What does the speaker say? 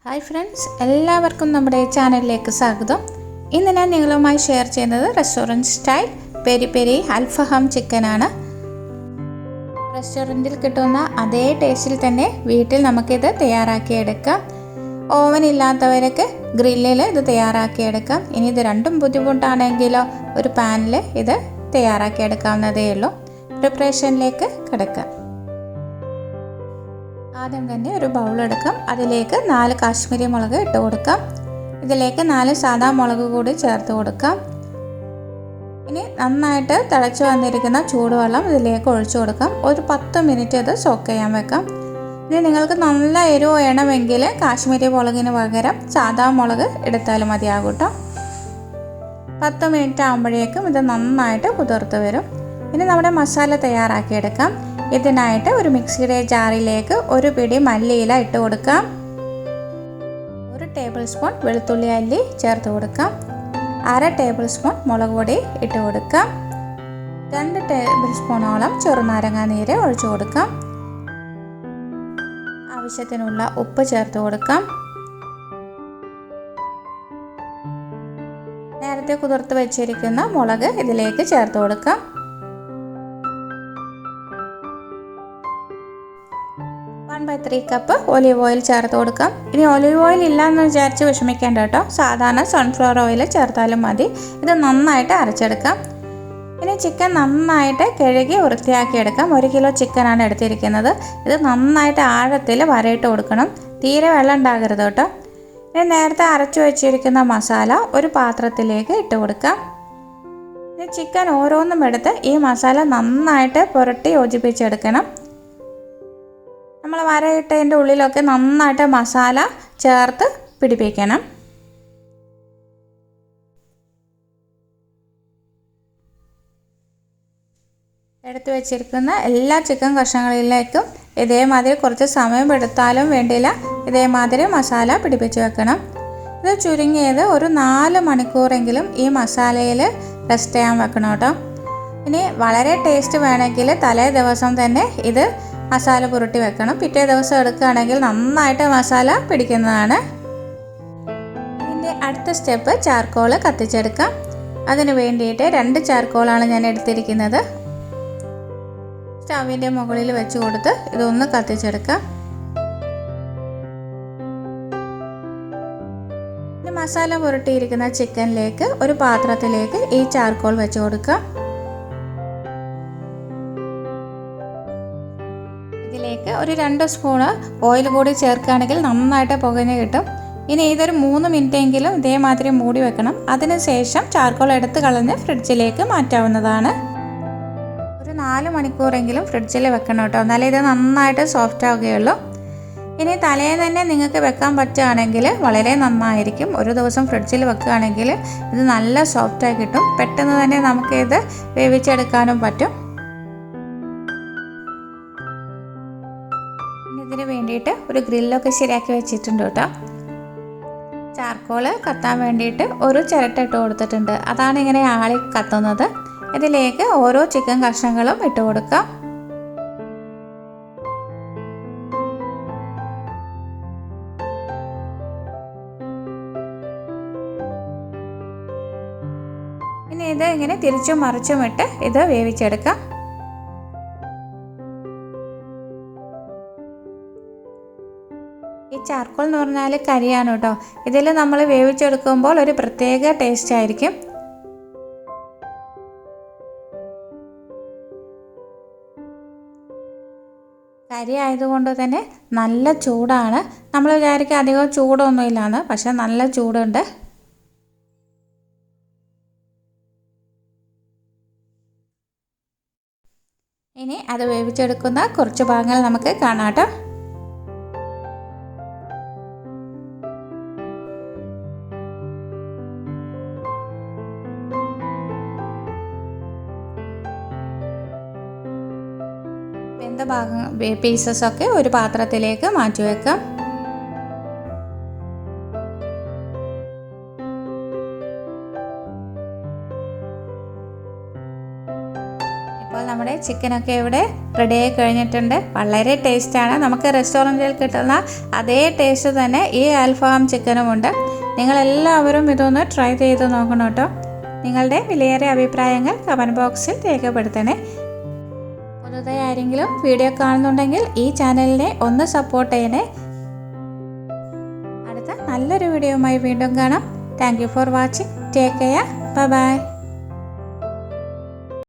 Hi friends, എല്ലാവർക്കും നമ്മുടെ ചാനലിലേക്ക് സ്വാഗതം. ഇന്ന് ഞാൻ നിങ്ങളുമായി ഷെയർ ചെയ്യുന്നത് റെസ്റ്റോറൻറ്റ് സ്റ്റൈൽ പെരി പെരി അൽഫഹം ചിക്കനാണ്. റെസ്റ്റോറൻറ്റിൽ കിട്ടുന്ന അതേ ടേസ്റ്റിൽ തന്നെ വീട്ടിൽ നമുക്കിത് തയ്യാറാക്കിയെടുക്കാം. ഓവൻ ഇല്ലാത്തവരൊക്കെ ഗ്രില്ലിൽ ഇത് തയ്യാറാക്കിയെടുക്കാം. ഇനി ഇത് രണ്ടും ബുദ്ധിമുട്ടാണെങ്കിലോ ഒരു പാനിൽ ഇത് തയ്യാറാക്കിയെടുക്കാവുന്നതേ ഉള്ളൂ. പ്രിപ്പറേഷനിലേക്ക് കിടക്കാം. ആദ്യം തന്നെ ഒരു ബൗൾ എടുക്കാം. അതിലേക്ക് 4 കാശ്മീരി മുളക് ഇട്ട് കൊടുക്കാം. ഇതിലേക്ക് 4 സാദാ മുളക് കൂടി ചേർത്ത് കൊടുക്കാം. ഇനി നന്നായിട്ട് തിളച്ച് വന്നിരിക്കുന്ന ചൂടുവെള്ളം ഇതിലേക്ക് ഒഴിച്ചു കൊടുക്കാം. ഒരു 10 മിനിറ്റ് ഇത് സോക്ക് ചെയ്യാൻ വെക്കാം. ഇനി നിങ്ങൾക്ക് നല്ല എരിവ് വേണമെങ്കിൽ കാശ്മീരി മുളകിന് പകരം സാദാ മുളക് എടുത്താലും മതിയാകും കേട്ടോ. 10 മിനിറ്റ് ആകുമ്പോഴേക്കും ഇത് നന്നായിട്ട് കുതിർത്ത് വരും. ഇനി നമ്മുടെ മസാല തയ്യാറാക്കിയെടുക്കാം. ഇതിനായിട്ട് ഒരു മിക്സിയുടെ ജാറിലേക്ക് ഒരു പിടി മല്ലിയില ഇട്ട് കൊടുക്കാം. 1 ടേബിൾ സ്പൂൺ വെളുത്തുള്ളി അല്ലി ചേർത്ത് കൊടുക്കാം. 1/2 ടേബിൾ സ്പൂൺ മുളക് പൊടി ഇട്ട് കൊടുക്കാം. 2 ടേബിൾ സ്പൂണോളം ചെറുനാരങ്ങ നീര് ഒഴിച്ചു കൊടുക്കാം. ആവശ്യത്തിനുള്ള ഉപ്പ് ചേർത്ത് കൊടുക്കാം. നേരത്തെ കുതിർത്ത് വെച്ചിരിക്കുന്ന മുളക് ഇതിലേക്ക് ചേർത്ത് കൊടുക്കാം. 1/3 കപ്പ് ഒലിവ് ഓയിൽ ചേർത്ത് കൊടുക്കാം. ഇനി ഒലിവ് ഓയിൽ ഇല്ലയെന്ന് വിചാരിച്ച് വിഷമിക്കേണ്ട കേട്ടോ. സാധാരണ സൺഫ്ലവർ ഓയിൽ ചേർത്താലും മതി. ഇത് നന്നായിട്ട് അരച്ചെടുക്കാം. ഇനി ചിക്കൻ നന്നായിട്ട് കഴുകി വൃത്തിയാക്കിയെടുക്കാം. 1 കിലോ ചിക്കനാണ് എടുത്തിരിക്കുന്നത്. ഇത് നന്നായിട്ട് ആഴത്തിൽ വരയിട്ട് കൊടുക്കണം. തീരെ വെള്ളം ഉണ്ടാകരുത് കേട്ടോ. ഇനി നേരത്തെ അരച്ചു വെച്ചിരിക്കുന്ന മസാല ഒരു പാത്രത്തിലേക്ക് ഇട്ട് കൊടുക്കാം. ഇനി ചിക്കൻ ഓരോന്നും എടുത്ത് ഈ മസാല നന്നായിട്ട് പുരട്ടി യോജിപ്പിച്ചെടുക്കണം. നമ്മൾ വരയിട്ടതിൻ്റെ ഉള്ളിലൊക്കെ നന്നായിട്ട് മസാല ചേർത്ത് പിടിപ്പിക്കണം. എടുത്തു വെച്ചിരിക്കുന്ന എല്ലാ ചിക്കൻ കഷ്ണങ്ങളിലേക്കും ഇതേമാതിരി കുറച്ച് സമയം എടുത്താലും വേണ്ടിയില്ല, ഇതേമാതിരി മസാല പിടിപ്പിച്ച് വെക്കണം. ഇത് ചുരുങ്ങിയത് ഒരു 4 മണിക്കൂറെങ്കിലും ഈ മസാലയിൽ റെസ്റ്റ് ചെയ്യാൻ വെക്കണം കേട്ടോ. ഇനി വളരെ ടേസ്റ്റ് വേണമെങ്കിൽ തലേ ദിവസം തന്നെ ഇത് മസാല പുരട്ടി വെക്കണം. പിറ്റേ ദിവസം എടുക്കുകയാണെങ്കിൽ നന്നായിട്ട് മസാല പിടിക്കുന്നതാണ്. ഇതിൻ്റെ അടുത്ത സ്റ്റെപ്പ് ചാർക്കോൾ കത്തിച്ചെടുക്കാം. അതിന് വേണ്ടിയിട്ട് 2 ചാർക്കോളാണ് ഞാൻ എടുത്തിരിക്കുന്നത്. സ്റ്റവിൻ്റെ മുകളിൽ വെച്ച് കൊടുത്ത് ഇതൊന്ന് കത്തിച്ചെടുക്കാം. ഇനി മസാല പുരട്ടിയിരിക്കുന്ന ചിക്കനിലേക്ക് ഒരു പാത്രത്തിലേക്ക് ഈ ചാർക്കോൾ വെച്ച് കൊടുക്കാം. ഇതിലേക്ക് ഒരു 2 സ്പൂണ് ഓയിൽ കൂടി ചേർക്കുകയാണെങ്കിൽ നന്നായിട്ട് പുകഞ്ഞ് കിട്ടും. ഇനി ഇതൊരു 3 മിനിറ്റെങ്കിലും ഇതേമാതിരി മൂടി വെക്കണം. അതിനുശേഷം ചാർക്കോൾ എടുത്ത് കളഞ്ഞ് ഫ്രിഡ്ജിലേക്ക് മാറ്റാവുന്നതാണ്. ഒരു 4 മണിക്കൂറെങ്കിലും ഫ്രിഡ്ജിൽ വെക്കണം കേട്ടോ, എന്നാലേ ഇത് നന്നായിട്ട് സോഫ്റ്റ് ആവുകയുള്ളൂ. ഇനി തലേന്ന് തന്നെ നിങ്ങൾക്ക് വെക്കാൻ പറ്റുകയാണെങ്കിൽ വളരെ നന്നായിരിക്കും. ഒരു ദിവസം ഫ്രിഡ്ജിൽ വെക്കുകയാണെങ്കിൽ ഇത് നല്ല സോഫ്റ്റായി കിട്ടും. പെട്ടെന്ന് തന്നെ നമുക്കിത് വേവിച്ചെടുക്കാനും പറ്റും. ഇതിന് വേണ്ടിയിട്ട് ഒരു ഗ്രില്ലൊക്കെ ശരിയാക്കി വെച്ചിട്ടുണ്ട് കേട്ടോ. ചാർക്കോള് കത്താൻ വേണ്ടിയിട്ട് ഒരു ചിരട്ട ഇട്ട് കൊടുത്തിട്ടുണ്ട്. അതാണ് ഇങ്ങനെ ആളി കത്തുന്നത്. ഇതിലേക്ക് ഓരോ ചിക്കൻ കഷ്ണങ്ങളും ഇട്ട് കൊടുക്കാം. ഇനി ഇത് ഇങ്ങനെ തിരിച്ചും മറിച്ചും ഇട്ട് ഇത് വേവിച്ചെടുക്കാം. ഈ ചാർക്കോൾ എന്ന് പറഞ്ഞാൽ കരിയാണ് കേട്ടോ. ഇതിൽ നമ്മൾ വേവിച്ചെടുക്കുമ്പോൾ ഒരു പ്രത്യേക ടേസ്റ്റ് ആയിരിക്കും. കരി ആയതുകൊണ്ട് തന്നെ നല്ല ചൂടാണ്. നമ്മൾ വിചാരിക്കുക അധികം ചൂടൊന്നും ഇല്ലാന്ന്, പക്ഷെ നല്ല ചൂടുണ്ട്. ഇനി അത് വേവിച്ചെടുക്കുന്ന കുറച്ച് ഭാഗങ്ങൾ നമുക്ക് കാണാം കേട്ടോ. വെന്ത പീസസൊക്കെ ഒരു പാത്രത്തിലേക്ക് മാറ്റി വെക്കാം. ഇപ്പോൾ നമ്മുടെ ചിക്കനൊക്കെ ഇവിടെ റെഡി ആയി കഴിഞ്ഞിട്ടുണ്ട്. വളരെ ടേസ്റ്റാണ്. നമുക്ക് റെസ്റ്റോറൻറ്റിൽ കിട്ടുന്ന അതേ ടേസ്റ്റ് തന്നെ ഈ അൽഫാം ചിക്കനുമുണ്ട്. നിങ്ങളെല്ലാവരും ഇതൊന്ന് ട്രൈ ചെയ്ത് നോക്കണം കേട്ടോ. നിങ്ങളുടെ വിലയേറിയ അഭിപ്രായങ്ങൾ കമൻറ്റ് ബോക്സിൽ രേഖപ്പെടുത്തണേ. പുതുതായി ആരെങ്കിലും വീഡിയോ കാണുന്നുണ്ടെങ്കിൽ ഈ ചാനലിനെ ഒന്ന് സപ്പോർട്ട് ചെയ്യണേ. അടുത്ത നല്ലൊരു വീഡിയോയുമായി വീണ്ടും കാണാം. Thank you for watching. Take care. Bye bye.